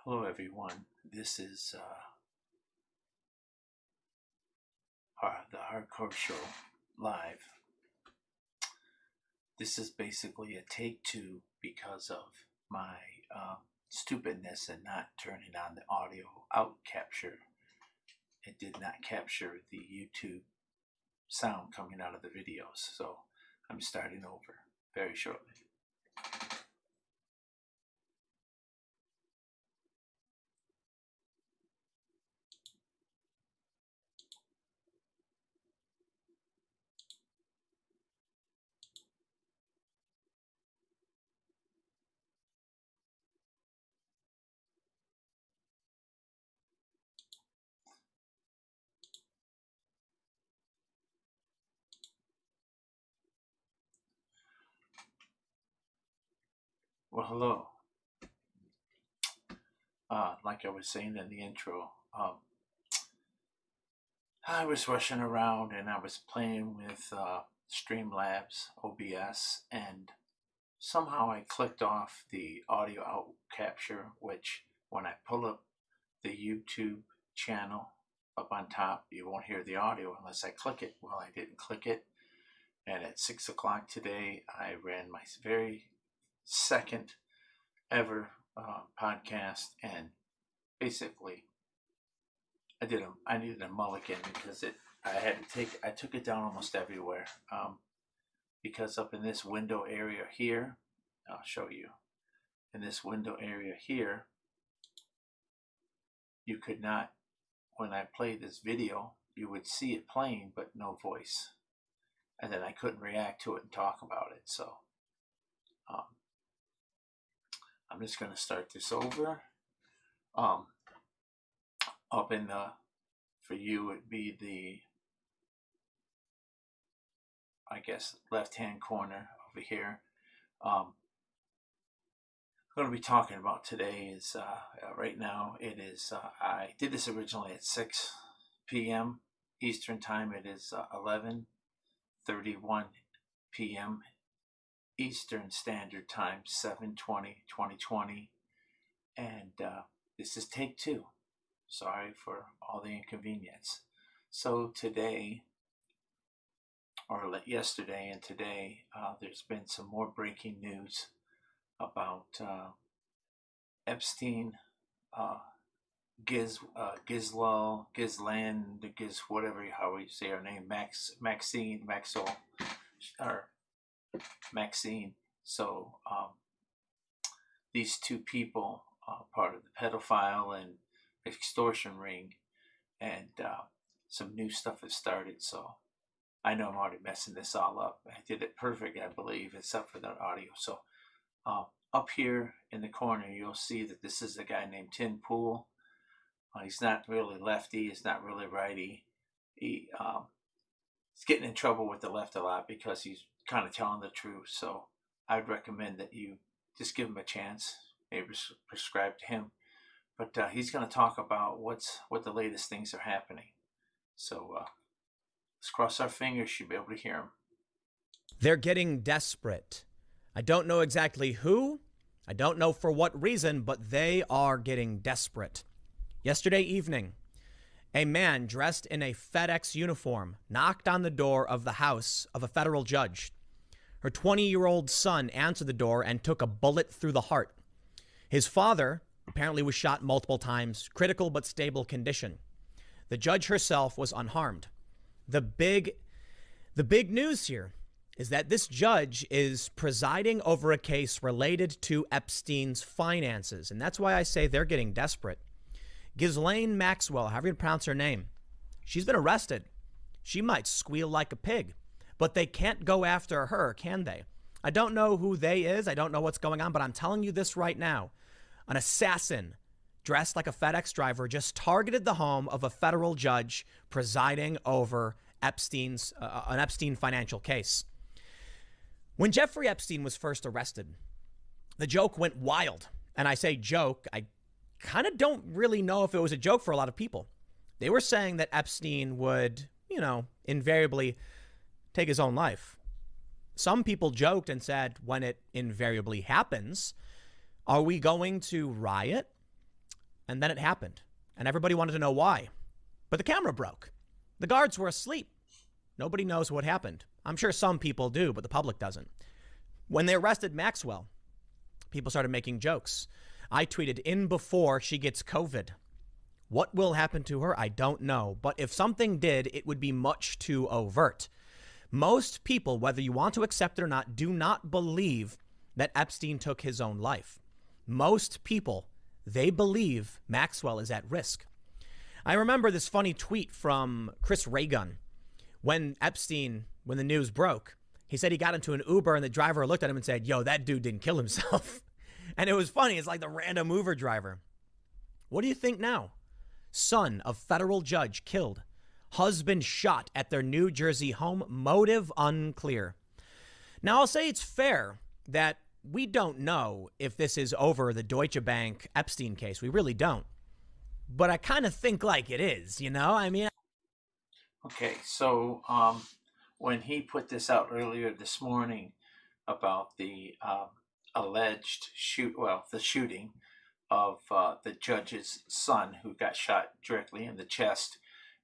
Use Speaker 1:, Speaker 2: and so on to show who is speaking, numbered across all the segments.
Speaker 1: Hello everyone, this is the Hardcore Show live. This is basically a take two because of my stupidness and not turning on the audio out capture. It did not capture the YouTube sound coming out of the videos, so I'm starting over very shortly. Well, hello. Like I was saying in the intro, I was rushing around and I was playing with Streamlabs OBS, and somehow I clicked off the audio out capture, which when I pull up the YouTube channel up on top, you won't hear the audio unless I click it. Well, I didn't click it, and at 6 o'clock today, I ran my very second ever podcast, and basically I needed a mulligan because I took it down almost everywhere, because up in this window area here, I'll show you, in this window area here, you could not, when I played this video, you would see it playing but no voice, and then I couldn't react to it and talk about it. So I'm just going to start this over. Up in the, for you, it'd be the, I guess, left-hand corner over here. I'm going to be talking about today is, right now, it is, I did this originally at 6 p.m. Eastern Time. It is 11:31 p.m. Eastern Standard Time, 7/20/2020, and this is take two. Sorry for all the inconvenience. So today, or yesterday and today, there's been some more breaking news about Epstein, whatever, how you say her name, Maxine. So these two people, part of the pedophile and extortion ring, and some new stuff has started. So I know I'm already messing this all up. I did it perfect, I believe, except for the audio. So up here in the corner, you'll see that this is a guy named Tim Pool. He's not really lefty. He's not really righty. He's getting in trouble with the left a lot because he's kind of telling the truth. So I'd recommend that you just give him a chance. Maybe prescribe to him. But he's going to talk about what the latest things are happening. So let's cross our fingers. You'll be able to hear him.
Speaker 2: They're getting desperate. I don't know exactly who. I don't know for what reason, but they are getting desperate. Yesterday evening, a man dressed in a FedEx uniform knocked on the door of the house of a federal judge. Her 20-year-old son answered the door and took a bullet through the heart. His father apparently was shot multiple times, critical but stable condition. The judge herself was unharmed. The big news here is that this judge is presiding over a case related to Epstein's finances. And that's why I say they're getting desperate. Ghislaine Maxwell, however you pronounce her name, she's been arrested. She might squeal like a pig, but they can't go after her, can they? I don't know who they is. I don't know what's going on, but I'm telling you this right now. An assassin dressed like a FedEx driver just targeted the home of a federal judge presiding over an Epstein financial case. When Jeffrey Epstein was first arrested, the joke went wild. And I say joke, I kind of don't really know if it was a joke for a lot of people. They were saying that Epstein would, invariably take his own life. Some people joked and said, when it invariably happens, are we going to riot? And then it happened. And everybody wanted to know why. But the camera broke. The guards were asleep. Nobody knows what happened. I'm sure some people do, but the public doesn't. When they arrested Maxwell, people started making jokes. I tweeted, in before she gets COVID. What will happen to her? I don't know. But if something did, it would be much too overt. Most people, whether you want to accept it or not, do not believe that Epstein took his own life. Most people, they believe Maxwell is at risk. I remember this funny tweet from Chris Reagan when the news broke. He said he got into an Uber and the driver looked at him and said, yo, that dude didn't kill himself. And it was funny. It's like the random Uber driver. What do you think now? Son of federal judge killed. Husband shot at their New Jersey home. Motive unclear. Now, I'll say it's fair that we don't know if this is over the Deutsche Bank Epstein case. We really don't. But I kind of think like it is, you know? I mean...
Speaker 1: Okay, so when he put this out earlier this morning about the alleged the shooting of the judge's son who got shot directly in the chest,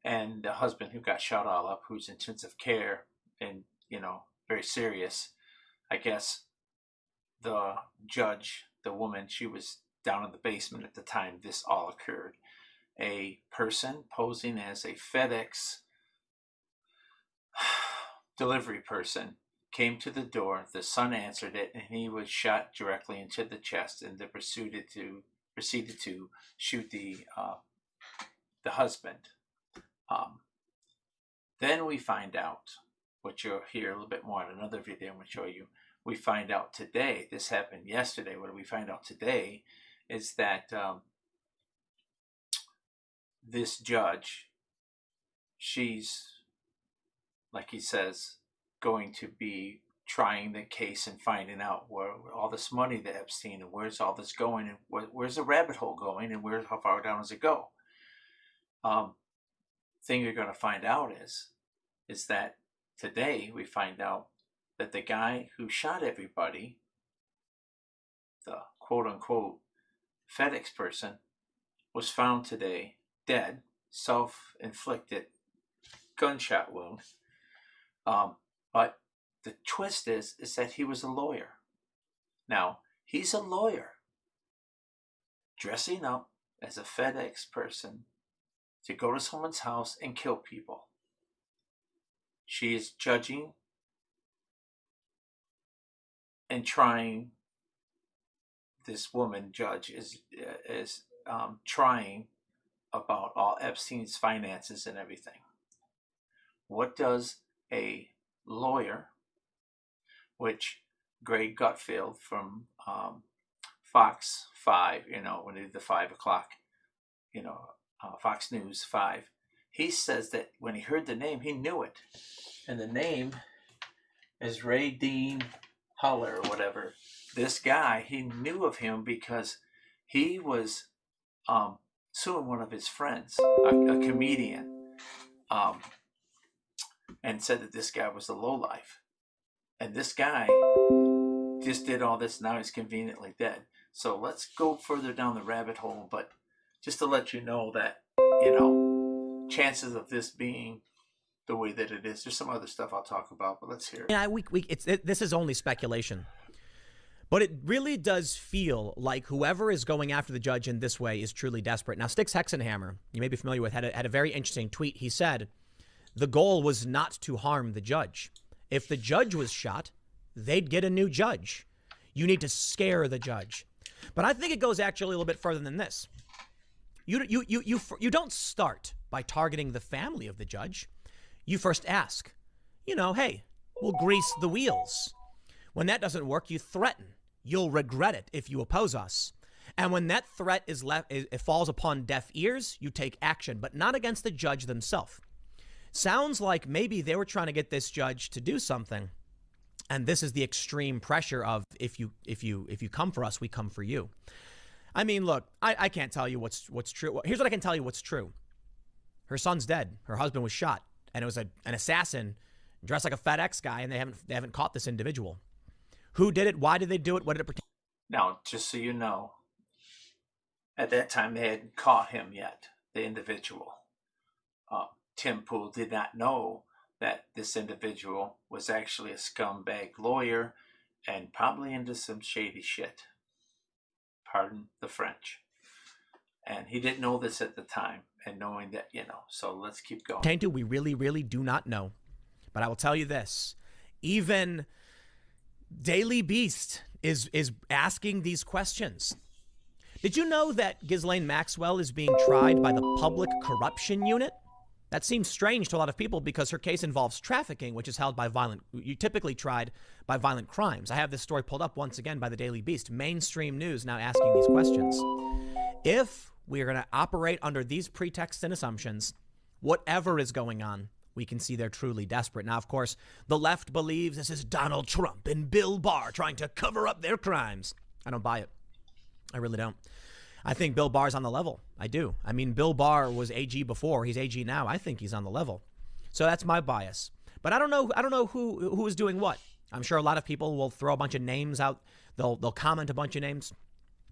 Speaker 1: and the husband who got shot all up, who's in intensive care and, very serious. I guess the judge, the woman, she was down in the basement at the time this all occurred. A person posing as a FedEx delivery person came to the door. The son answered it, and he was shot directly into the chest, and they proceeded to shoot the husband. Then we find out, which you'll hear a little bit more in another video I'm going to show you. We find out today, this happened yesterday, what we find out today is that this judge, she's, like he says, going to be trying the case and finding out where all this money to Epstein and where's all this going and where's the rabbit hole going and how far down does it go. Thing you're going to find out is that today we find out that the guy who shot everybody, the quote-unquote FedEx person, was found today dead, self-inflicted gunshot wound. But the twist is that he was a lawyer. Now, he's a lawyer dressing up as a FedEx person to go to someone's house and kill people. She is judging and trying. This woman judge is trying about all Epstein's finances and everything. What does a lawyer, which Greg Gutfeld from Fox 5, when they did the 5 o'clock, Fox News 5, he says that when he heard the name, he knew it. And the name is Ray Dean Huller or whatever. This guy, he knew of him because he was suing one of his friends, a comedian, and said that this guy was a lowlife. And this guy just did all this. Now he's conveniently dead. So let's go further down the rabbit hole. But just to let you know that, chances of this being the way that it is. There's some other stuff I'll talk about, but let's hear it.
Speaker 2: Yeah, this is only speculation. But it really does feel like whoever is going after the judge in this way is truly desperate. Now, Styx Hexenhammer, you may be familiar with, had a very interesting tweet. He said the goal was not to harm the judge. If the judge was shot, they'd get a new judge. You need to scare the judge. But I think it goes actually a little bit further than this. You don't start by targeting the family of the judge. You first ask, hey, we'll grease the wheels. When that doesn't work, you threaten. You'll regret it if you oppose us. And when that threat it falls upon deaf ears, you take action, but not against the judge themselves. Sounds like maybe they were trying to get this judge to do something. And this is the extreme pressure of if you come for us, we come for you. I mean, look, I can't tell you what's true. Here's what I can tell you what's true. Her son's dead. Her husband was shot. And it was an assassin dressed like a FedEx guy, and they haven't caught this individual. Who did it? Why did they do it? What did it pertain?
Speaker 1: Now, just so you know, At that time, they hadn't caught him yet, the individual. Tim Pool did not know that this individual was actually a scumbag lawyer and probably into some shady shit. Pardon the French. And he didn't know this at the time, and knowing that, so let's keep going.
Speaker 2: Tainted, we really, really do not know. But I will tell you this. Even Daily Beast is asking these questions. Did you know that Ghislaine Maxwell is being tried by the Public Corruption Unit? That seems strange to a lot of people because her case involves trafficking, which is held by you typically tried by violent crimes. I have this story pulled up once again by the Daily Beast. Mainstream news now asking these questions. If we are going to operate under these pretexts and assumptions, whatever is going on, we can see they're truly desperate. Now, of course, the left believes this is Donald Trump and Bill Barr trying to cover up their crimes. I don't buy it. I really don't. I think Bill Barr's on the level. I do. I mean, Bill Barr was AG before. He's AG now. I think he's on the level. So that's my bias. But I don't know who is doing what. I'm sure a lot of people will throw a bunch of names out. They'll comment a bunch of names.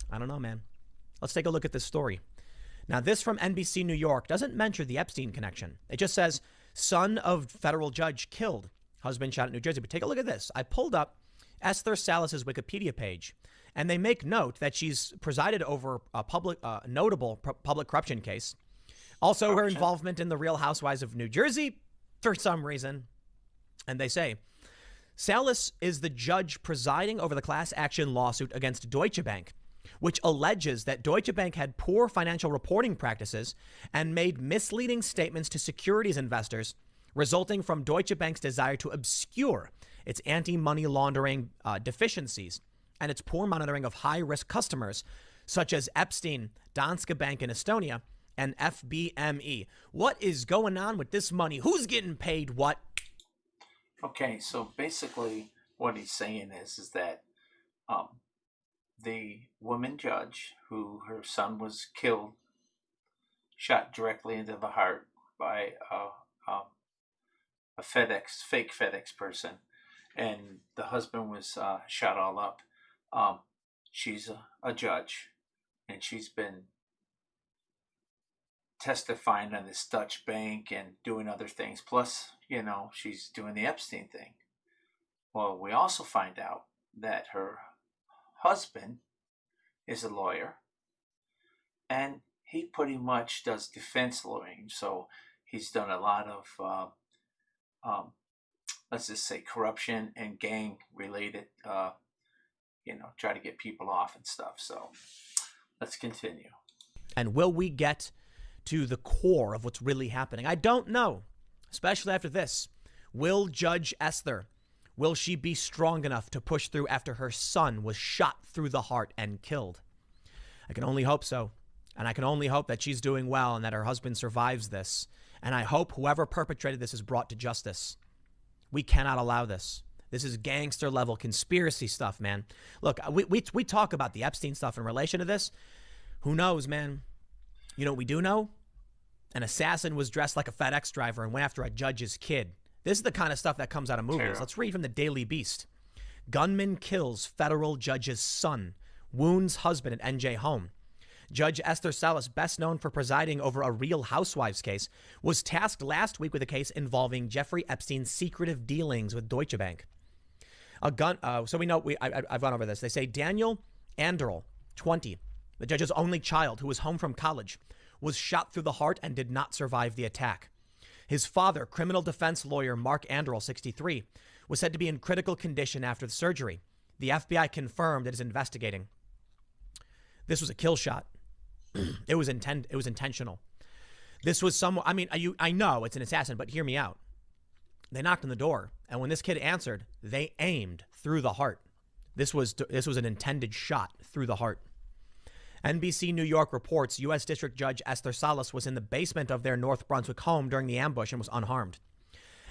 Speaker 2: I don't know, man. Let's take a look at this story. Now, this from NBC New York doesn't mention the Epstein connection. It just says, son of federal judge killed, husband shot at New Jersey. But take a look at this. I pulled up Esther Salas's Wikipedia page, and they make note that she's presided over a notable public corruption case. Also, her involvement in the Real Housewives of New Jersey for some reason. And they say, Salas is the judge presiding over the class action lawsuit against Deutsche Bank, which alleges that Deutsche Bank had poor financial reporting practices and made misleading statements to securities investors, resulting from Deutsche Bank's desire to obscure its anti-money laundering deficiencies and its poor monitoring of high-risk customers, such as Epstein, Danske Bank in Estonia, and FBME. What is going on with this money? Who's getting paid what?
Speaker 1: Okay, so basically what he's saying is that the woman judge, who her son was killed, shot directly into the heart by a fake FedEx person, and the husband was shot all up. She's a judge, and she's been testifying on this Dutch bank and doing other things. Plus, she's doing the Epstein thing. Well, we also find out that her husband is a lawyer, and he pretty much does defense lawyering. So he's done a lot of, let's just say, corruption and gang related, try to get people off and stuff. So let's continue.
Speaker 2: And will we get to the core of what's really happening? I don't know, especially after this. Will Judge Esther, will she be strong enough to push through after her son was shot through the heart and killed? I can only hope so. And I can only hope that she's doing well and that her husband survives this. And I hope whoever perpetrated this is brought to justice. We cannot allow this. This is gangster level conspiracy stuff, man. Look, we talk about the Epstein stuff in relation to this. Who knows, man? You know what we do know? An assassin was dressed like a FedEx driver and went after a judge's kid. This is the kind of stuff that comes out of movies. Let's read from the Daily Beast. Gunman kills federal judge's son, wounds husband at NJ home. Judge Esther Salas, best known for presiding over a Real Housewives case, was tasked last week with a case involving Jeffrey Epstein's secretive dealings with Deutsche Bank. So we know, I've gone over this. They say Daniel Anderl, 20, the judge's only child who was home from college, was shot through the heart and did not survive the attack. His father, criminal defense lawyer Mark Anderl, 63, was said to be in critical condition after the surgery. The FBI confirmed it is investigating. This was a kill shot. It was intentional. This was someone, I know it's an assassin, but hear me out. They knocked on the door, and when this kid answered, they aimed through the heart. This was an intended shot through the heart. NBC New York reports U.S. District Judge Esther Salas was in the basement of their North Brunswick home during the ambush and was unharmed.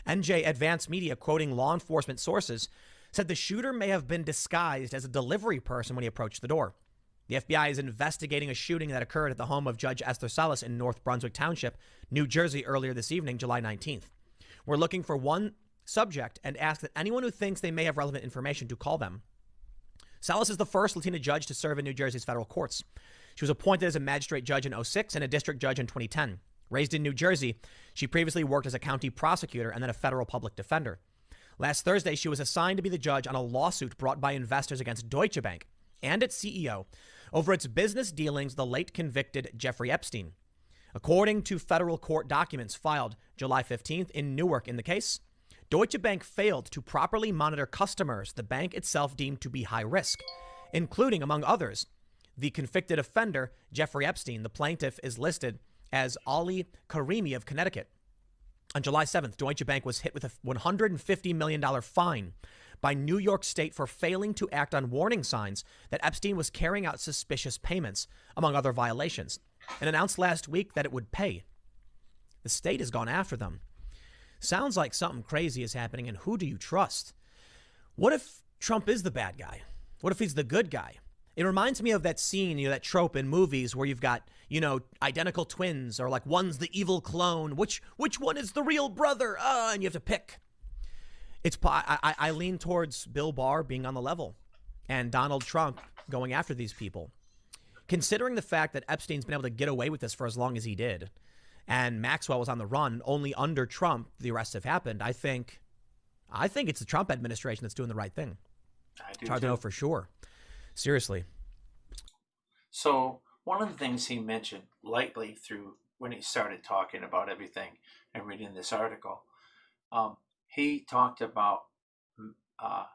Speaker 2: NJ Advanced Media, quoting law enforcement sources, said the shooter may have been disguised as a delivery person when he approached the door. The FBI is investigating a shooting that occurred at the home of Judge Esther Salas in North Brunswick Township, New Jersey, earlier this evening, July 19th. We're looking for one subject and ask that anyone who thinks they may have relevant information to call them. Salas is the first Latina judge to serve in New Jersey's federal courts. She was appointed as a magistrate judge in 2006 and a district judge in 2010. Raised in New Jersey, she previously worked as a county prosecutor and then a federal public defender. Last Thursday, she was assigned to be the judge on a lawsuit brought by investors against Deutsche Bank and its CEO over its business dealings with the late convicted Jeffrey Epstein. According to federal court documents filed July 15th in Newark in the case, Deutsche Bank failed to properly monitor customers the bank itself deemed to be high risk, including, among others, the convicted offender, Jeffrey Epstein. The plaintiff is listed as Ali Karimi of Connecticut. On July 7th, Deutsche Bank was hit with a $150 million fine by New York State for failing to act on warning signs that Epstein was carrying out suspicious payments, among other violations, and announced last week that it would pay. The state has gone after them. Sounds like something crazy is happening, and who do you trust? What if Trump is the bad guy? What if he's the good guy? It reminds me of that scene, that trope in movies where you've got, identical twins, or like one's the evil clone. Which one is the real brother? And you have to pick. I lean towards Bill Barr being on the level and Donald Trump going after these people. Considering the fact that Epstein's been able to get away with this for as long as he did, and Maxwell was on the run, only under Trump the arrests have happened, I think it's the Trump administration that's doing the right thing. It's hard to know for sure. Seriously.
Speaker 1: So one of the things he mentioned lightly through when he started talking about everything and reading this article, he talked about, I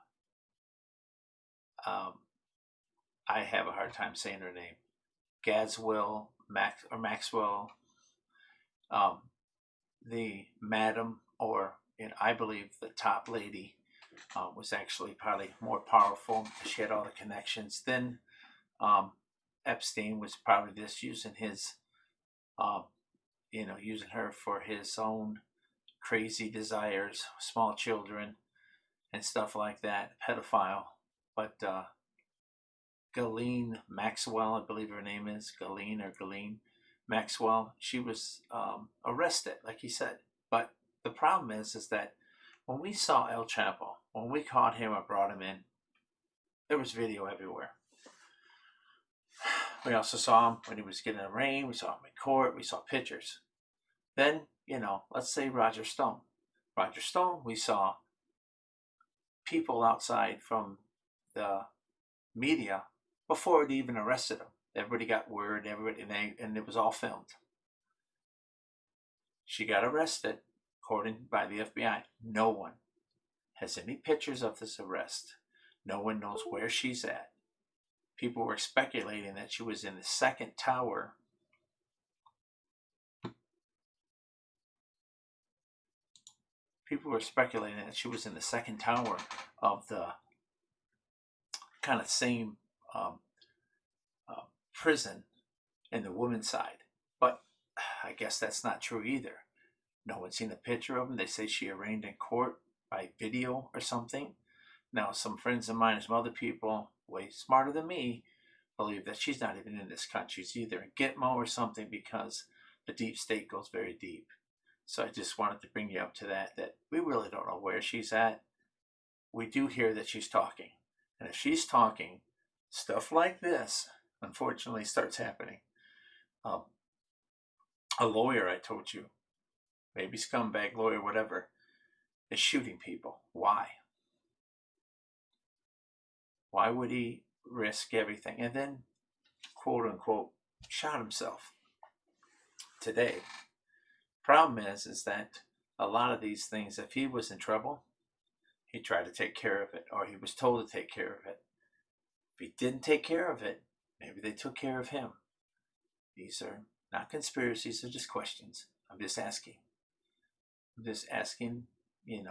Speaker 1: have a hard time saying her name, Maxwell, the madam, or I believe the top lady, was actually probably more powerful. She had all the connections. Then Epstein was probably just using his, using her for his own crazy desires, small children and stuff like that, pedophile. But Ghislaine Maxwell, I believe her name is Ghislaine Maxwell, she was arrested, like he said. But the problem is that when we saw El Chapo, when we caught him or brought him in, there was video everywhere. We also saw him when he was getting arraigned. We saw him in court. We saw pictures. Then, let's say Roger Stone. We saw people outside from the media before they even arrested him. Everybody got word, and it was all filmed. She got arrested, according by the FBI. No one has any pictures of this arrest. No one knows where she's at. People were speculating that she was in the second tower. People were speculating that she was in the second tower of the kind of same prison in the women's side. But I guess that's not true either. No one's seen a picture of him. They say she arraigned in court by video or something. Now, some friends of mine and some other people, way smarter than me, believe that she's not even in this country. She's either in Gitmo or something, because the deep state goes very deep. So I just wanted to bring you up to that we really don't know where she's at. We do hear that she's talking. And if she's talking, stuff like this, unfortunately, starts happening. A lawyer, I told you, maybe scumbag lawyer, whatever, is shooting people. Why? Why would he risk everything and then, quote unquote, shot himself today? Problem is that a lot of these things, if he was in trouble, he tried to take care of it, or he was told to take care of it. If he didn't take care of it, maybe they took care of him. These are not conspiracies, they're just questions. I'm just asking, and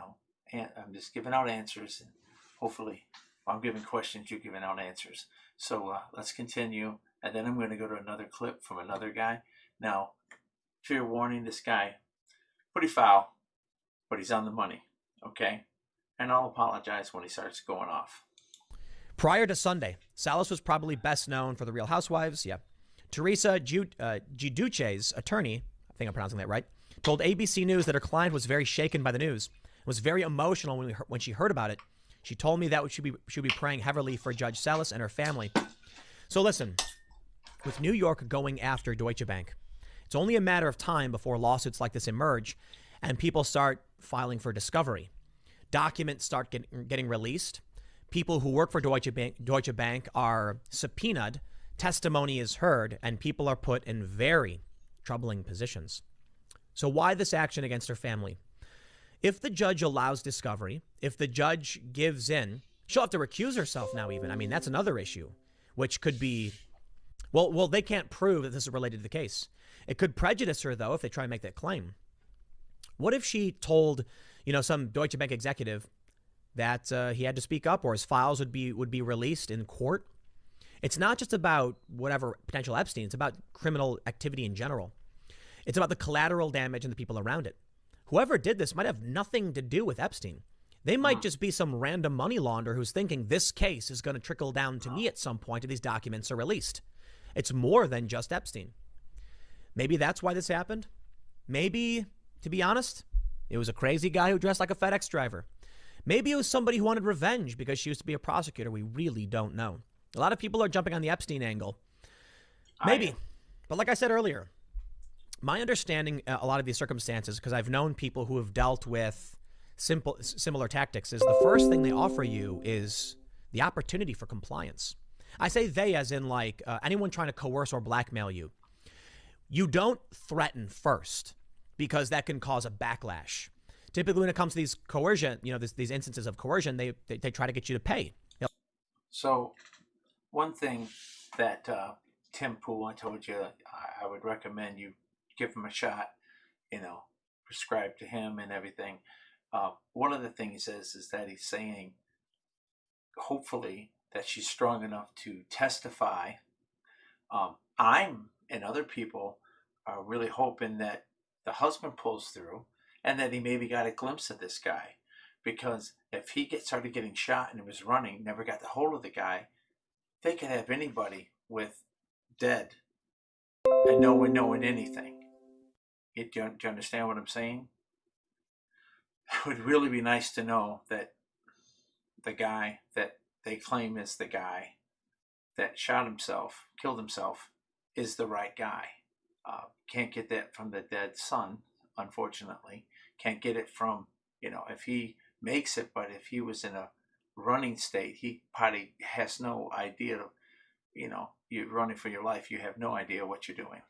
Speaker 1: I'm just giving out answers, and hopefully I'm giving questions, you're giving out answers. So let's continue, and then I'm going to go to another clip from another guy. Now, fair warning, this guy, pretty foul, but he's on the money, okay? And I'll apologize when he starts going off.
Speaker 2: Prior to Sunday, Salas was probably best known for The Real Housewives. Yeah. Teresa Giudice's attorney, I think I'm pronouncing that right, told ABC News that her client was very shaken by the news, was very emotional when she heard about it. She told me that she'll be praying heavily for Judge Salas and her family. So listen, with New York going after Deutsche Bank. It's only a matter of time before lawsuits like this emerge and people start filing for discovery. Documents start getting released. People who work for Deutsche Bank are subpoenaed. Testimony is heard, and people are put in very troubling positions. So why this action against her family? If the judge allows discovery, if the judge gives in, she'll have to recuse herself now even. I mean, that's another issue, which could be, well, they can't prove that this is related to the case. It could prejudice her, though, if they try and make that claim. What if she told, some Deutsche Bank executive that he had to speak up or his files would be released in court? It's not just about whatever potential Epstein. It's about criminal activity in general. It's about the collateral damage and the people around it. Whoever did this might have nothing to do with Epstein. They might just be some random money launderer who's thinking this case is going to trickle down to me at some point if these documents are released. It's more than just Epstein. Maybe that's why this happened. Maybe, to be honest, it was a crazy guy who dressed like a FedEx driver. Maybe it was somebody who wanted revenge because she used to be a prosecutor. We really don't know. A lot of people are jumping on the Epstein angle. Maybe. But like I said earlier, my understanding a lot of these circumstances, because I've known people who have dealt with similar tactics, is the first thing they offer you is the opportunity for compliance. I say they as in like anyone trying to coerce or blackmail you. You don't threaten first because that can cause a backlash. Typically, when it comes to these coercion, these instances of coercion, they try to get you to pay.
Speaker 1: So one thing that Tim Pool, I told you, I would recommend you give him a shot, prescribe to him and everything. One of the things is that he's saying, hopefully, that she's strong enough to testify. I'm and other people are really hoping that the husband pulls through and that he maybe got a glimpse of this guy. Because if he started getting shot and was running, never got the hold of the guy, they could have anybody with dead and no one knowing anything. Do you understand what I'm saying? It would really be nice to know that the guy that they claim is the guy that shot himself, killed himself, is the right guy. Can't get that from the dead son, unfortunately. Can't get it from, if he makes it, but if he was in a running state, he probably has no idea. You're running for your life. You have no idea what you're doing.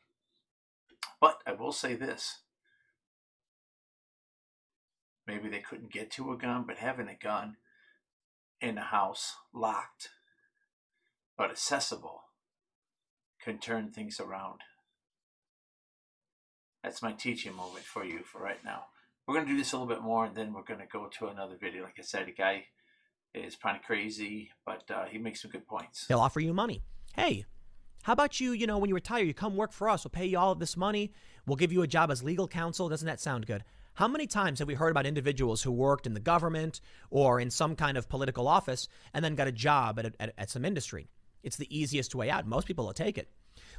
Speaker 1: But I will say this. Maybe they couldn't get to a gun, but having a gun in a house, locked, but accessible, can turn things around. That's my teaching moment for you for right now. We're going to do this a little bit more, and then we're going to go to another video. Like I said, the guy is kind of crazy, but he makes some good points.
Speaker 2: They'll offer you money. Hey, how about you, when you retire, you come work for us. We'll pay you all of this money. We'll give you a job as legal counsel. Doesn't that sound good? How many times have we heard about individuals who worked in the government or in some kind of political office and then got a job at some industry? It's the easiest way out. Most people will take it.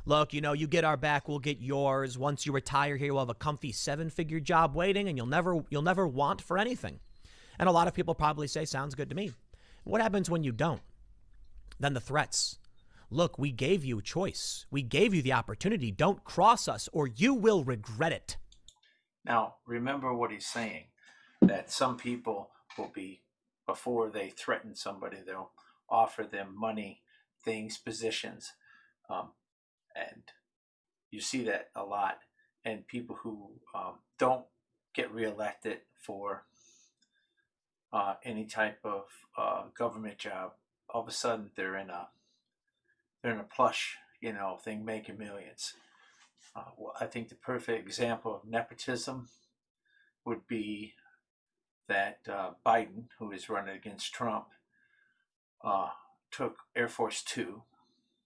Speaker 2: Look, you get our back, we'll get yours. Once you retire here, we'll have a comfy 7-figure job waiting, and you'll never want for anything. And a lot of people probably say, sounds good to me. What happens when you don't? Then the threats. Look, we gave you a choice. We gave you the opportunity. Don't cross us or you will regret it.
Speaker 1: Now, remember what he's saying, that some people will be, before they threaten somebody, they'll offer them money, things, positions. And you see that a lot. And people who don't get reelected for any type of government job, all of a sudden they're in a plush, thing, making millions. Well, I think the perfect example of nepotism would be that Biden, who is running against Trump, took Air Force Two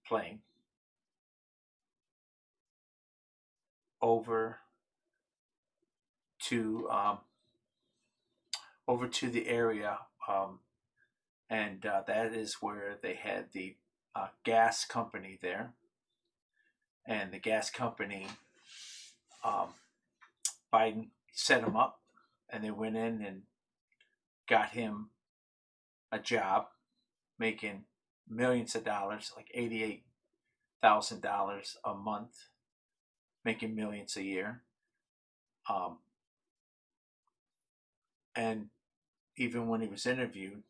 Speaker 1: plane over to the area, and that is where they had the gas company there. And the gas company, Biden set him up, and they went in and got him a job making millions of dollars, like $88 $1,000 a month, making millions a year. And even when he was interviewed,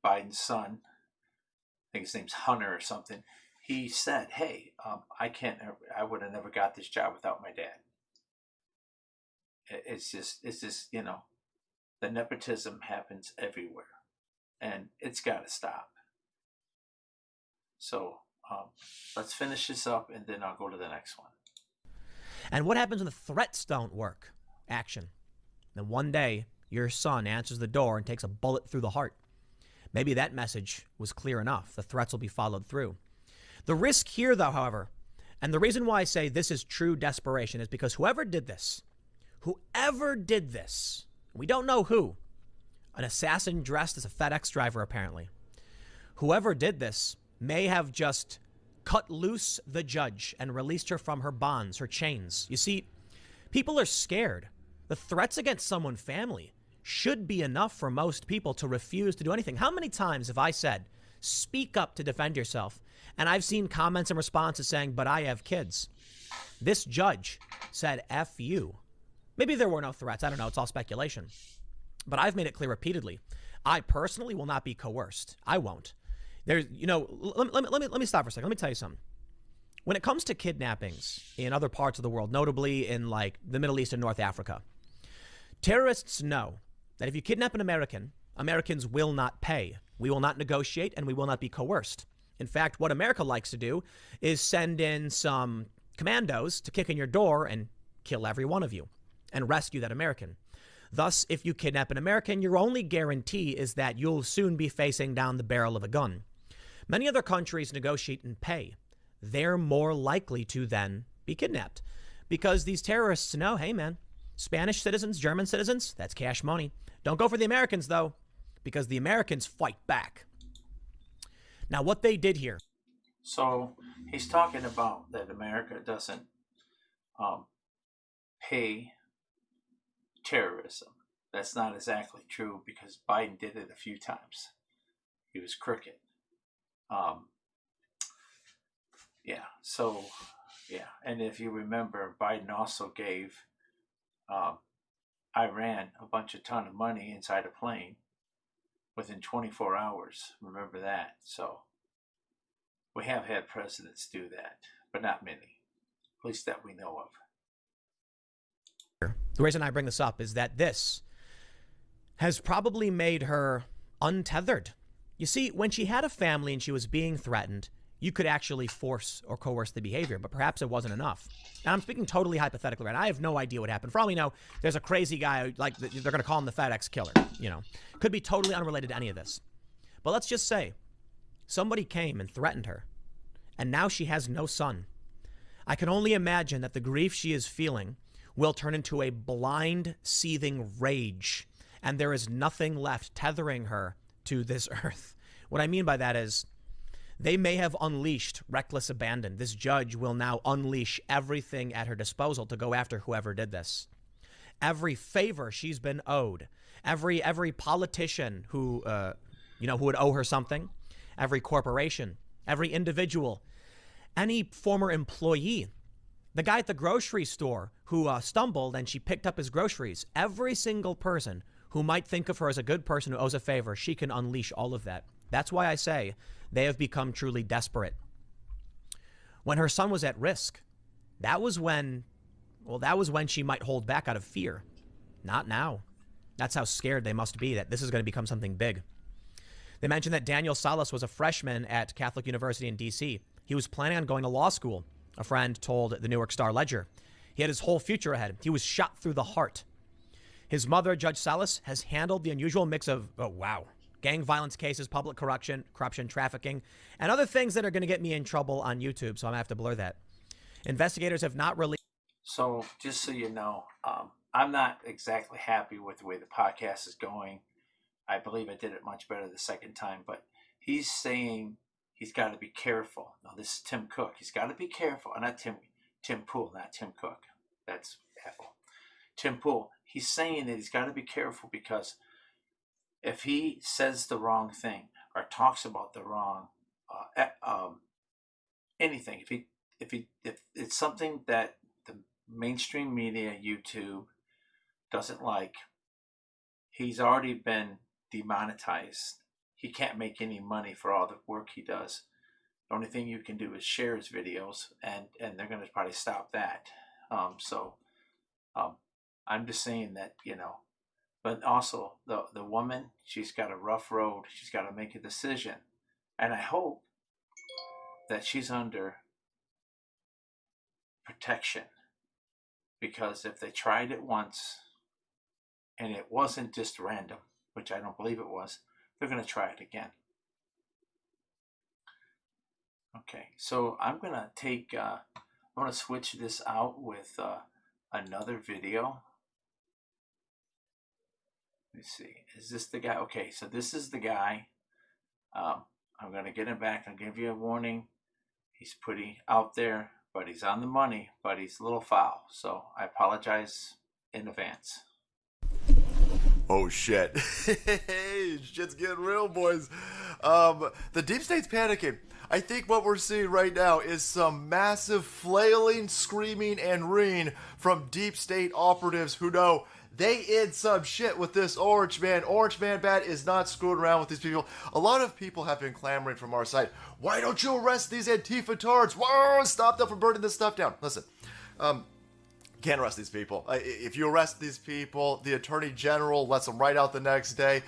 Speaker 1: Biden's son, I think his name's Hunter or something, he said, "Hey, I would have never got this job without my dad." It's just, the nepotism happens everywhere, and it's got to stop. So let's finish this up, and then I'll go to the next one.
Speaker 2: And what happens when the threats don't work? Action. Then one day, your son answers the door and takes a bullet through the heart. Maybe that message was clear enough. The threats will be followed through. The risk here, though, however, and the reason why I say this is true desperation is because whoever did this, we don't know who, an assassin dressed as a FedEx driver apparently, whoever did this may have just cut loose the judge and released her from her bonds, her chains. You see, people are scared. The threats against someone's family should be enough for most people to refuse to do anything. How many times have I said, speak up to defend yourself? And I've seen comments and responses saying, but I have kids. This judge said, F you. Maybe there were no threats. I don't know. It's all speculation. But I've made it clear repeatedly. I personally will not be coerced. I won't. There's, let me stop for a second. Let me tell you something. When it comes to kidnappings in other parts of the world, notably in like the Middle East and North Africa, terrorists know that if you kidnap an American, Americans will not pay. We will not negotiate and we will not be coerced. In fact, what America likes to do is send in some commandos to kick in your door and kill every one of you and rescue that American. Thus, if you kidnap an American, your only guarantee is that you'll soon be facing down the barrel of a gun. Many other countries negotiate and pay. They're more likely to then be kidnapped because these terrorists know, hey, man, Spanish citizens, German citizens, that's cash money. Don't go for the Americans, though, because the Americans fight back. Now, what they did here.
Speaker 1: So he's talking about that America doesn't pay terrorism. That's not exactly true because Biden did it a few times. He was crooked. And if you remember, Biden also gave Iran a ton of money inside a plane within 24 hours. Remember that. So we have had presidents do that, but not many, at least that we know of.
Speaker 2: The reason I bring this up is that this has probably made her untethered. You see, when she had a family and she was being threatened, you could actually force or coerce the behavior, but perhaps it wasn't enough. And I'm speaking totally hypothetically, right? I have no idea what happened. For all we know, there's a crazy guy, like they're going to call him the FedEx killer, Could be totally unrelated to any of this. But let's just say somebody came and threatened her, and now she has no son. I can only imagine that the grief she is feeling will turn into a blind, seething rage, and there is nothing left tethering her to this earth. What I mean by that is they may have unleashed reckless abandon. This judge will now unleash everything at her disposal to go after whoever did this. Every favor she's been owed, every politician who would owe her something, every corporation, every individual, any former employee, the guy at the grocery store who stumbled and she picked up his groceries, every single person who might think of her as a good person who owes a favor, she can unleash all of that. That's why I say they have become truly desperate. When her son was at risk, that was when she might hold back out of fear. Not now. That's how scared they must be that this is going to become something big. They mentioned that Daniel Salas was a freshman at Catholic University in D.C. He was planning on going to law school, a friend told the New York Star Ledger. He had his whole future ahead. He was shot through the heart. His mother, Judge Salas, has handled the unusual mix of, gang violence cases, public corruption, trafficking, and other things that are going to get me in trouble on YouTube, so I'm going to have to blur that. Investigators have not released...
Speaker 1: So, just so you know, I'm not exactly happy with the way the podcast is going. I believe I did it much better the second time, but he's saying he's got to be careful. Now, this is Tim Cook. He's got to be careful. Not Tim Pool, not Tim Cook. That's Apple. Tim Pool. He's saying that he's got to be careful because if he says the wrong thing or talks about the wrong anything. If it's something that the mainstream media, YouTube, doesn't like, he's already been demonetized. He can't make any money for all the work he does. The only thing you can do is share his videos, and they're going to probably stop that. So I'm just saying that, but also the woman, she's got a rough road. She's got to make a decision, and I hope that she's under protection, because if they tried it once and it wasn't just random, which I don't believe it was, they're going to try it again. Okay, so I'm going to switch this out with another video. Let me see, is this the guy? Okay, so this is the guy. I'm going to get him back. I'll give you a warning. He's pretty out there, but he's on the money, but he's a little foul. So I apologize in advance.
Speaker 3: Oh shit. Shit's getting real, boys. The deep state's panicking. I think what we're seeing right now is some massive flailing, screaming, and reeing from deep state operatives who know they in some shit with this Orange Man. Orange Man Bat is not screwing around with these people. A lot of people have been clamoring from our side, why don't you arrest these Antifa tards? Whoa, stop them from burning this stuff down. Listen, can't arrest these people. If you arrest these people, the Attorney General lets them right out the next day.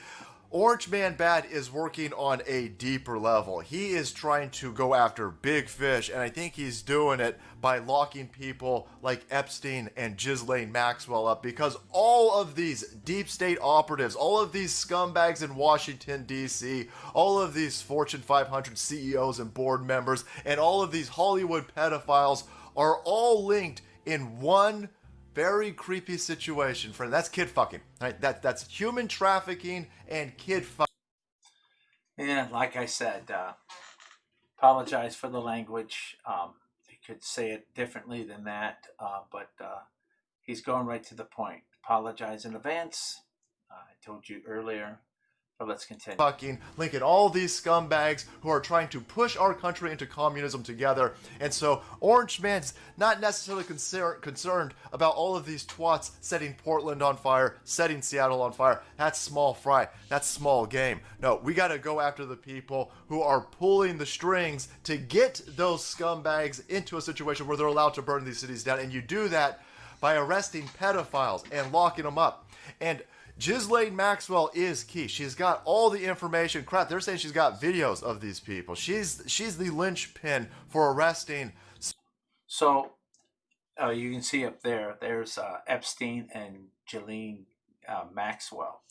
Speaker 3: Orange Man Bad is working on a deeper level. He is trying to go after big fish, and I think he's doing it by locking people like Epstein and Ghislaine Maxwell up, because all of these deep state operatives, all of these scumbags in Washington, D.C., all of these Fortune 500 CEOs and board members, and all of these Hollywood pedophiles are all linked in one very creepy situation, friend. That's kid fucking. Right? That's human trafficking and kid fucking.
Speaker 1: Yeah, like I said, apologize for the language. You could say it differently than that, but he's going right to the point. Apologize in advance. I told you earlier. But let's continue.
Speaker 3: Fucking linking all these scumbags who are trying to push our country into communism together. And so Orange Man's not necessarily concerned about all of these twats setting Portland on fire, setting Seattle on fire. That's small fry. That's small game. No, we got to go after the people who are pulling the strings to get those scumbags into a situation where they're allowed to burn these cities down. And you do that by arresting pedophiles and locking them up. And Ghislaine Maxwell is key. She's got all the information. Crap, they're saying she's got videos of these people. She's the linchpin for arresting.
Speaker 1: So you can see up there, there's Epstein and Ghislaine Maxwell.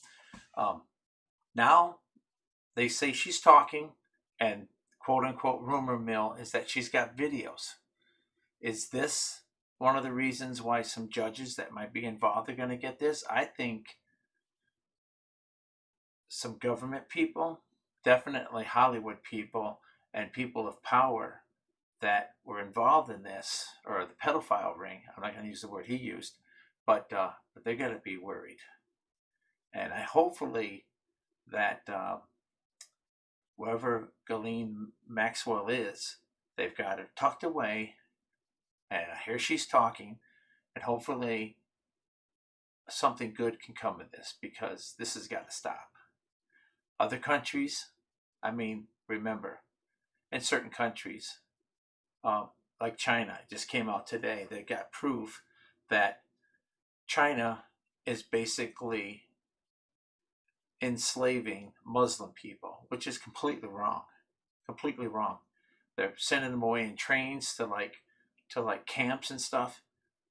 Speaker 1: Now they say she's talking, and quote unquote rumor mill is that she's got videos. Is this one of the reasons why some judges that might be involved are going to get this? I think some government people, definitely Hollywood people, and people of power that were involved in this, or the pedophile ring. I'm not going to use the word he used, but they're going to be worried. And I hopefully that wherever Ghislaine Maxwell is, they've got her tucked away, and I hear she's talking, and hopefully something good can come of this, because this has got to stop. Other countries, I mean, remember, in certain countries, like China, just came out today, they got proof that China is basically enslaving Muslim people, which is completely wrong. Completely wrong. They're sending them away in trains to like camps and stuff,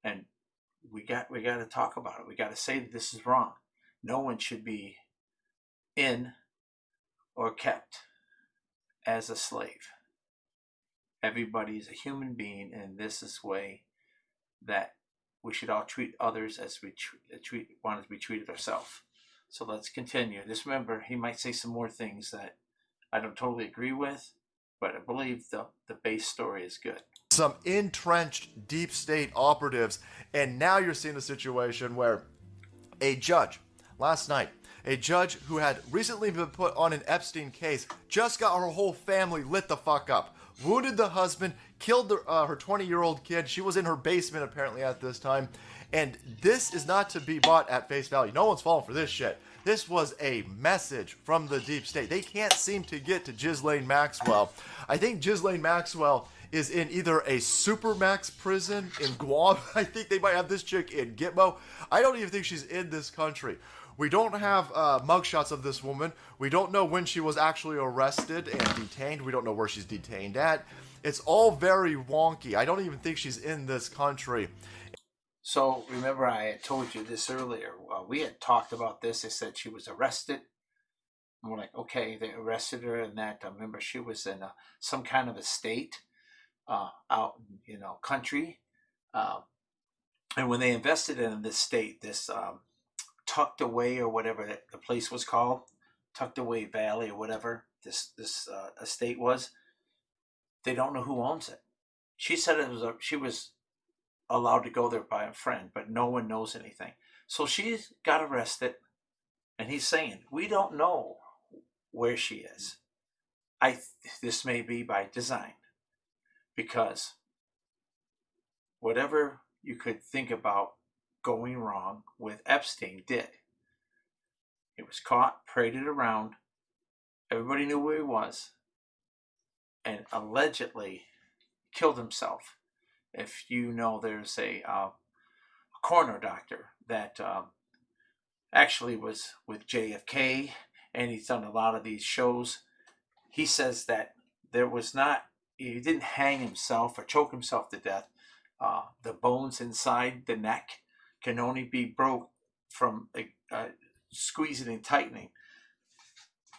Speaker 1: and we got to talk about it. We got to say that this is wrong. No one should be in or kept as a slave. Everybody is a human being, and this is the way that we should all treat others as we want to be treated ourselves. So let's continue. Just remember, he might say some more things that I don't totally agree with, but I believe the base story is good.
Speaker 3: Some entrenched deep state operatives, and now you're seeing a situation where a judge, last night, a judge who had recently been put on an Epstein case, just got her whole family lit the fuck up. Wounded the husband, killed her 20-year-old kid. She was in her basement apparently at this time. And this is not to be bought at face value. No one's falling for this shit. This was a message from the deep state. They can't seem to get to Ghislaine Maxwell. I think Ghislaine Maxwell is in either a supermax prison in Guam. I think they might have this chick in Gitmo. I don't even think she's in this country. We don't have mugshots of this woman. We don't know when she was actually arrested and detained. We don't know where she's detained at. It's all very wonky. I don't even think she's in this country.
Speaker 1: So remember, I had told you this earlier. We had talked about this. They said she was arrested. And we're like, okay, they arrested her, and that. I remember she was in some kind of a state out in country, and when they invested in this state, this tucked away or whatever the place was called, tucked away valley or whatever this estate was, they don't know who owns it. She said she was allowed to go there by a friend, but no one knows anything. So she got arrested, and he's saying, we don't know where she is. This may be by design, because whatever you could think about going wrong with Epstein did. He was caught, paraded around, everybody knew where he was, and allegedly killed himself. If you know, there's a coroner doctor that actually was with JFK, and he's done a lot of these shows. He says that he didn't hang himself or choke himself to death. The bones inside the neck can only be broke from squeezing and tightening,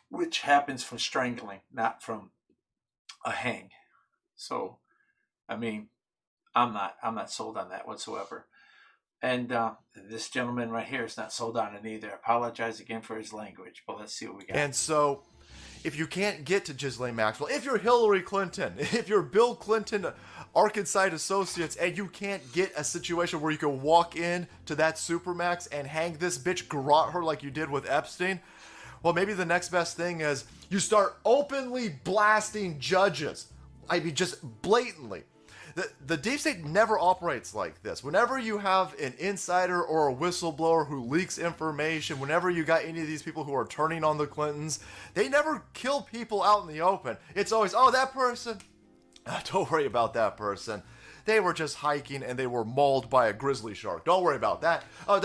Speaker 1: which happens from strangling, not from a hang. So, I mean, I'm not sold on that whatsoever. And this gentleman right here is not sold on it either. I apologize again for his language, but let's see what we got.
Speaker 3: And so, if you can't get to Ghislaine Maxwell, if you're Hillary Clinton, if you're Bill Clinton, Arkansas Associates, and you can't get a situation where you can walk in to that Supermax and hang this bitch, garrote her like you did with Epstein, well, maybe the next best thing is you start openly blasting judges. I mean, just blatantly. The deep state never operates like this. Whenever you have an insider or a whistleblower who leaks information, whenever you got any of these people who are turning on the Clintons, they never kill people out in the open. It's always, oh, that person, don't worry about that person. They were just hiking and they were mauled by a grizzly shark. Don't worry about that. Oh,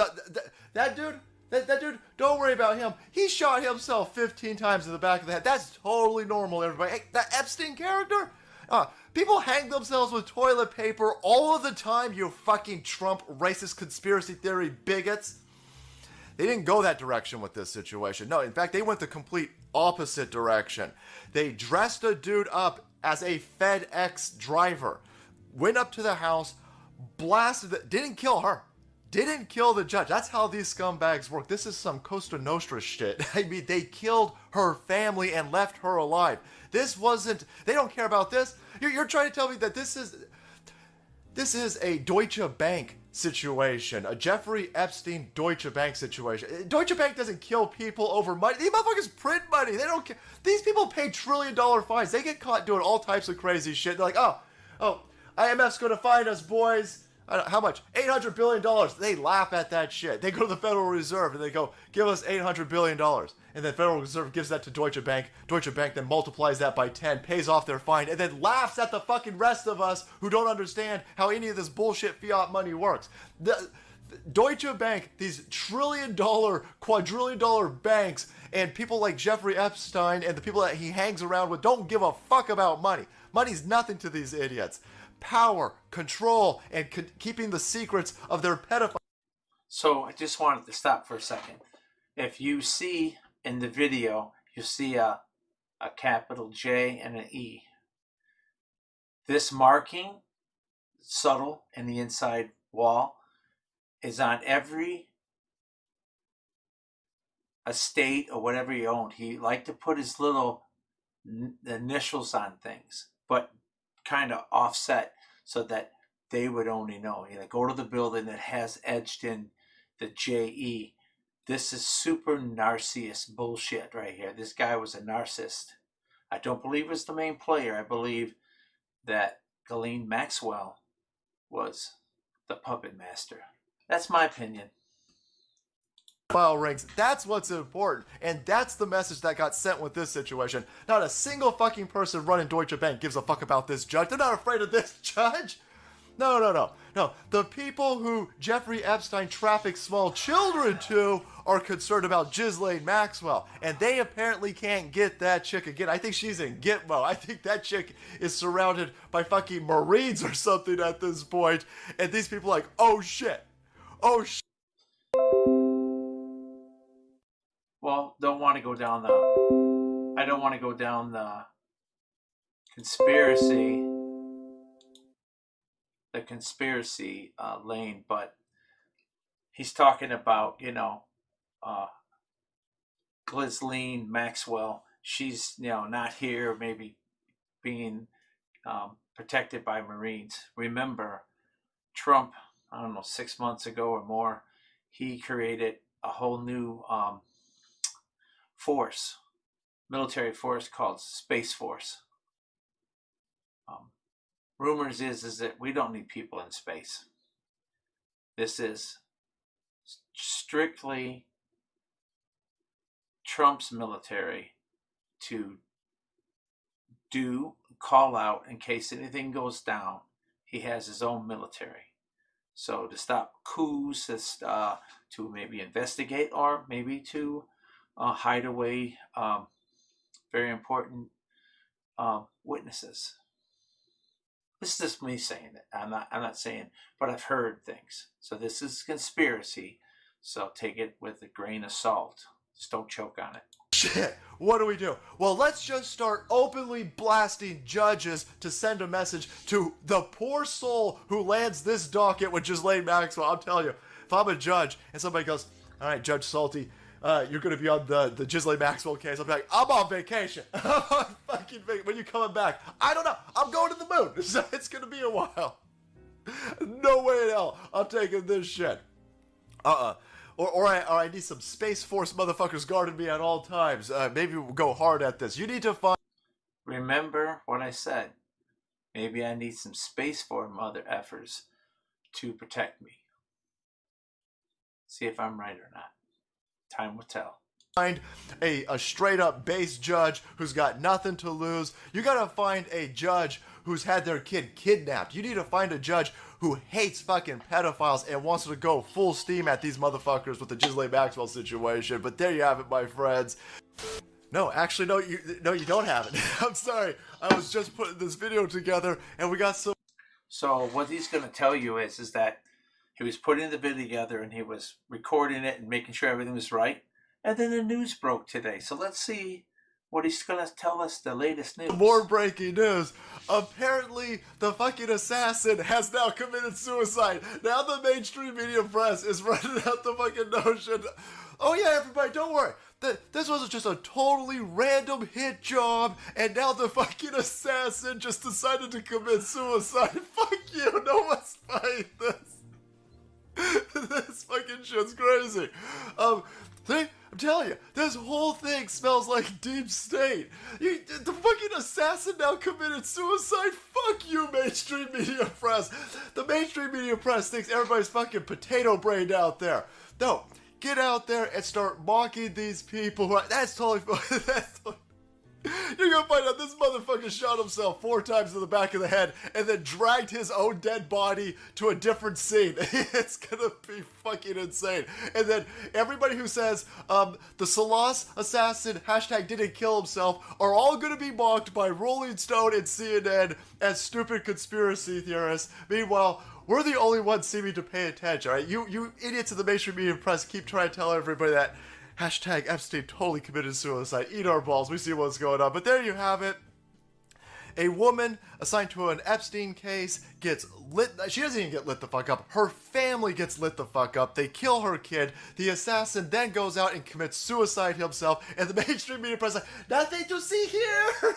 Speaker 3: that dude, that dude, don't worry about him. He shot himself 15 times in the back of the head. That's totally normal, everybody. Hey, that Epstein character? People hang themselves with toilet paper all of the time, you fucking Trump racist conspiracy theory bigots. They didn't go that direction with this situation. No, in fact, they went the complete opposite direction. They dressed a dude up as a FedEx driver, went up to the house, blasted it, didn't kill her. Didn't kill the judge. That's how these scumbags work. This is some Costa Nostra shit. I mean, they killed her family and left her alive. This wasn't, they don't care about this. You're trying to tell me that this is a Deutsche Bank situation, a Jeffrey Epstein Deutsche Bank situation. Deutsche Bank doesn't kill people over money. These motherfuckers print money. They don't care. These people pay $1 trillion fines. They get caught doing all types of crazy shit. They're like, oh, IMF's gonna find us, boys. How much? $800 billion. They laugh at that shit. They go to the Federal Reserve and they go, give us $800 billion. And then Federal Reserve gives that to Deutsche Bank. Deutsche Bank then multiplies that by 10, pays off their fine, and then laughs at the fucking rest of us who don't understand how any of this bullshit fiat money works. The Deutsche Bank, these trillion-dollar, quadrillion-dollar banks, and people like Jeffrey Epstein and the people that he hangs around with don't give a fuck about money. Money's nothing to these idiots. Power, control, and keeping the secrets of their pedophiles.
Speaker 1: So I just wanted to stop for a second. If you see in the video, you see a capital J and an E. This marking, subtle in the inside wall, is on every estate or whatever he owned. He liked to put his little initials on things, but kind of offset so that they would only know. You know, go to the building that has edged in the JE. This is super narcissist bullshit right here. This guy was a narcissist. I don't believe he was the main player. I believe that Ghislaine Maxwell was the puppet master. That's my opinion.
Speaker 3: File rings. That's what's important. And that's the message that got sent with this situation. Not a single fucking person running Deutsche Bank gives a fuck about this judge. They're not afraid of this judge. No. The people who Jeffrey Epstein trafficked small children to are concerned about Ghislaine Maxwell. And they apparently can't get that chick again. I think she's in Gitmo. I think that chick is surrounded by fucking Marines or something at this point. And these people are like, oh shit. Oh shit.
Speaker 1: Well, I don't want to go down the conspiracy lane, but he's talking about, Ghislaine Maxwell. She's, not here, maybe being protected by Marines. Remember, Trump, I don't know, 6 months ago or more, he created a whole new military force called Space Force. Rumors is that we don't need people in space. This is strictly Trump's military to call out in case anything goes down. He has his own military. So to stop coups, to maybe investigate, or maybe to hide away very important witnesses. This is just me saying it. I'm not saying, but I've heard things. So this is conspiracy. So take it with a grain of salt. Just don't choke on it.
Speaker 3: Shit, what do we do? Well, let's just start openly blasting judges to send a message to the poor soul who lands this docket with Ghislaine Maxwell. I'm telling you, if I'm a judge and somebody goes, all right, Judge Salty, you're going to be on the Ghislaine Maxwell case. I'm like, I'm on vacation. I'm on fucking vacation. When you coming back? I don't know. I'm going to the moon. So it's going to be a while. No way in hell I'm taking this shit. Or I need some Space Force motherfuckers guarding me at all times. Maybe we'll go hard at this. You need to find...
Speaker 1: Remember what I said. Maybe I need some Space Force mother effers to protect me. See if I'm right or not. Time will tell.
Speaker 3: Find a straight up base judge who's got nothing to lose. You gotta find a judge who's had their kid kidnapped. You need to find a judge who hates fucking pedophiles and wants to go full steam at these motherfuckers with the Ghislaine Maxwell situation. But there you have it, my friends. No, actually, no, you don't have it. I'm sorry. I was just putting this video together and we got so...
Speaker 1: So what he's going to tell you is that he was putting the video together and he was recording it and making sure everything was right. And then the news broke today. So let's see what he's going to tell us, the latest news.
Speaker 3: More breaking news. Apparently, the fucking assassin has now committed suicide. Now the mainstream media press is running out the fucking notion. Oh yeah, everybody, don't worry. This was just a totally random hit job, and now the fucking assassin just decided to commit suicide. Fuck you, no one's buying this. This fucking shit's crazy. See, I'm telling you, this whole thing smells like deep state. The fucking assassin now committed suicide? Fuck you, mainstream media press. The mainstream media press thinks everybody's fucking potato brained out there. No, get out there and start mocking these people. That's totally... You're gonna find out this motherfucker shot himself 4 times in the back of the head and then dragged his own dead body to a different scene. It's gonna be fucking insane. And then everybody who says the Salas assassin hashtag didn't kill himself are all gonna be mocked by Rolling Stone and CNN as stupid conspiracy theorists. Meanwhile, we're the only ones seeming to pay attention, right? You idiots in the mainstream media press keep trying to tell everybody that hashtag Epstein totally committed suicide. Eat our balls. We see what's going on. But there you have it. A woman assigned to an Epstein case gets lit. She doesn't even get lit the fuck up. Her family gets lit the fuck up. They kill her kid. The assassin then goes out and commits suicide himself. And the mainstream media press is like, nothing to see here.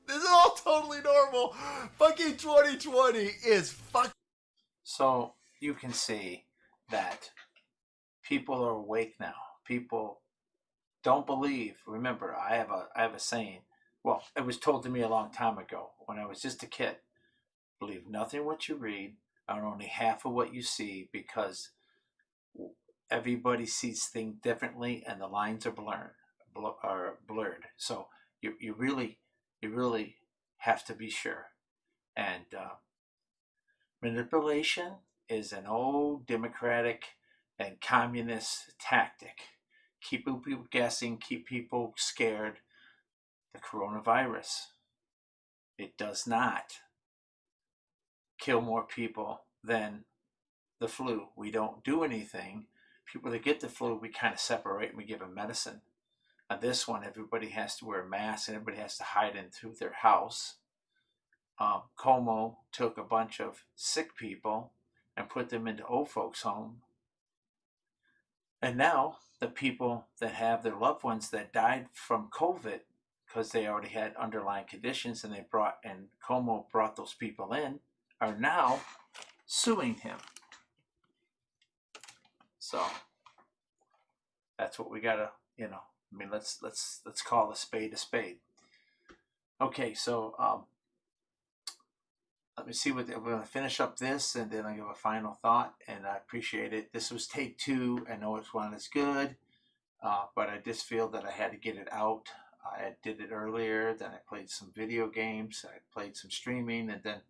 Speaker 3: This is all totally normal. Fucking 2020 is fucking...
Speaker 1: So you can see that people are awake now. People don't believe. Remember, I have a saying. Well, it was told to me a long time ago when I was just a kid. Believe nothing what you read, and only half of what you see, because everybody sees things differently, and the lines are blurred. So you really have to be sure. And manipulation is an old democratic and communist tactic. Keep people guessing, keep people scared. The coronavirus, it does not kill more people than the flu. We don't do anything. People that get the flu, we kind of separate and we give them medicine. On this one, everybody has to wear a mask and everybody has to hide into their house. Como took a bunch of sick people and put them into old folks' home. And now the people that have their loved ones that died from COVID, because they already had underlying conditions, and Como brought those people in, are now suing him. So that's what we gotta, let's call a spade a spade. Okay, so let me see what we're going to finish up this, and then I'll give a final thought. And I appreciate it. This was take 2. I know it's one as good, but I just feel that I had to get it out. I did it earlier, then I played some video games, I played some streaming, and then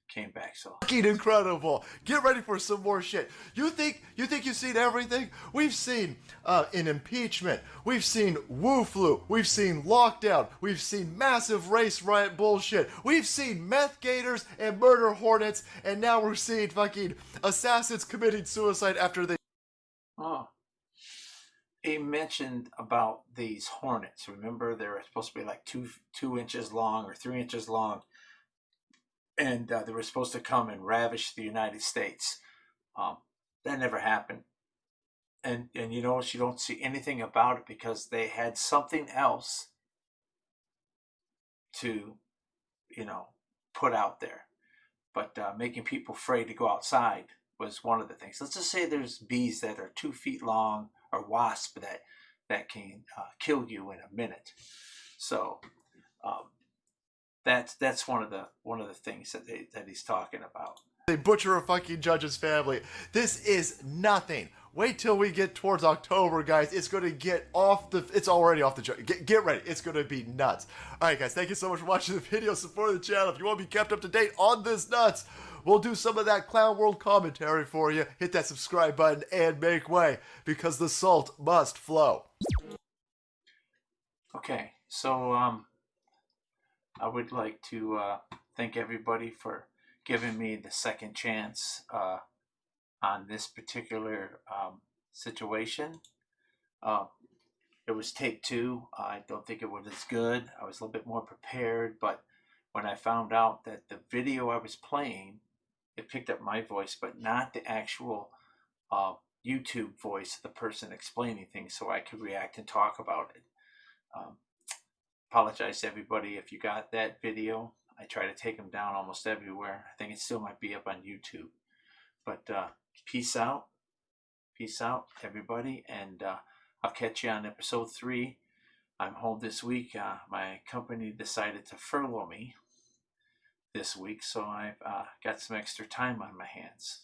Speaker 1: came back. So
Speaker 3: fucking incredible. Get ready for some more shit. You think you've seen everything? We've seen an impeachment. We've seen Wu flu. We've seen lockdown. We've seen massive race riot bullshit. We've seen meth gators and murder hornets, and now we're seeing fucking assassins committing suicide after they.
Speaker 1: Oh, he mentioned about these hornets. Remember, they're supposed to be like 2 inches long or 3 inches long. And they were supposed to come and ravish the United States. That never happened. And you don't see anything about it because they had something else to, put out there. But making people afraid to go outside was one of the things. Let's just say there's bees that are 2 feet long, or wasps that can kill you in a minute. So that's one of the things that he's talking about.
Speaker 3: They butcher a fucking judge's family. This is nothing. Wait till we get towards October, guys. It's going to get off the... It's already off the... Get ready. It's going to be nuts. All right, guys. Thank you so much for watching the video. Support the channel. If you want to be kept up to date on this nuts, we'll do some of that Clown World commentary for you. Hit that subscribe button and make way, because the salt must flow.
Speaker 1: Okay. So, I would like to thank everybody for giving me the second chance on this particular situation. It was take 2. I don't think it was as good. I was a little bit more prepared, but when I found out that the video I was playing, it picked up my voice, but not the actual YouTube voice of the person explaining things, so I could react and talk about it. Apologize to everybody if you got that video. I try to take them down almost everywhere. I think it still might be up on YouTube. But peace out. Peace out, everybody. And I'll catch you on episode 3. I'm home this week. My company decided to furlough me this week, so I've got some extra time on my hands.